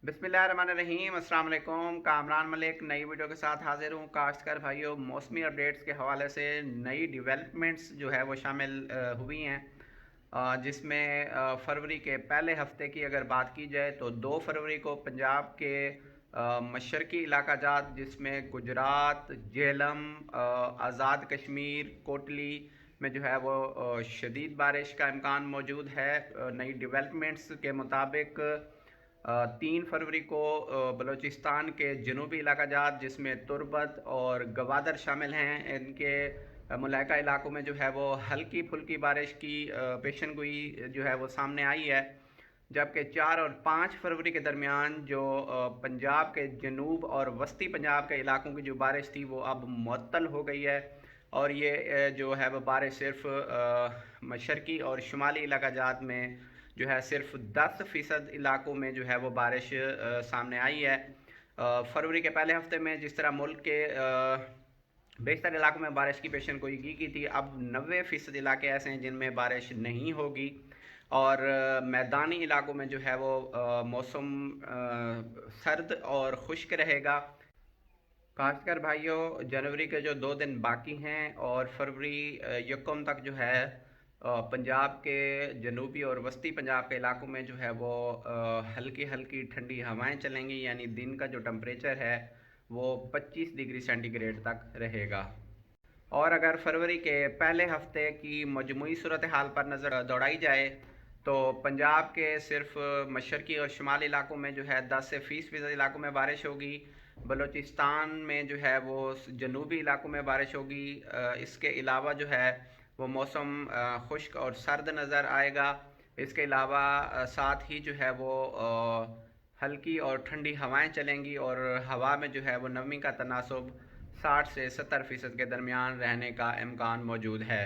बिस्मिल्लाहिर्रहमानिर्रहीम। अस्सलाम वालेकुम। कामरान मलिक नई वीडियो के साथ हाजिर हूँ। काश्तकार भाइयों, मौसमी अपडेट्स के हवाले से नई डेवलपमेंट्स जो है वो शामिल हुई हैं, जिसमें फरवरी के पहले हफ्ते की अगर बात की जाए तो 2 फरवरी को पंजाब के मशरकी इलाका जात जिसमें गुजरात, झेलम, आज़ाद कश्मीर, कोटली में जो है वो शदीद बारिश का इम्कान मौजूद है। नई डेवलपमेंट्स के मुताबिक 3 फरवरी को बलूचिस्तान के जनूबी इलाका जात जिसमें तुर्बत और गवादर शामिल हैं, इनके मुलाका इलाकों में जो है वो हल्की फुल्की बारिश की पेशन गोई जो है वो सामने आई है। जबकि 4 और 5 फरवरी के दरमियान जो पंजाब के जनूब और वस्ती पंजाब के इलाकों की जो बारिश थी वो अब मुअत्तल हो गई है, और ये जो है वो बारिश सिर्फ मशरकी और शुमाली इलाका जात में जो है सिर्फ 10% इलाकों में जो है वो बारिश सामने आई है। फरवरी के पहले हफ्ते में जिस तरह मुल्क के बेशतर इलाकों में बारिश की पेशन गोई की थी, अब 90% इलाके ऐसे हैं जिनमें बारिश नहीं होगी, और मैदानी इलाकों में जो है वो मौसम सर्द और खुश्क रहेगा। खासकर भाइयों, जनवरी के जो 2 दिन बाकी हैं और फरवरी यकम तक जो है पंजाब के जनूबी और वस्ती पंजाब के इलाकों में जो है वो हल्की हल्की ठंडी हवाएं चलेंगी, यानी दिन का जो टेम्परेचर है वो 25 डिग्री सेंटीग्रेड तक रहेगा। और अगर फरवरी के पहले हफ्ते की मजमूई सूरत हाल पर नज़र दौड़ाई जाए तो पंजाब के सिर्फ मशरकी और शुमाली इलाकों में जो है 10 से 20% इलाकों में बारिश होगी। बलूचिस्तान में जो है वो जनूबी इलाकों में बारिश होगी। इसके अलावा जो है वो मौसम खुश्क और सर्द नज़र आएगा। इसके अलावा साथ ही जो है वो हल्की और ठंडी हवाएं चलेंगी, और हवा में जो है वो नमी का तनासब 60 से 70% के दरमियान रहने का इम्कान मौजूद है।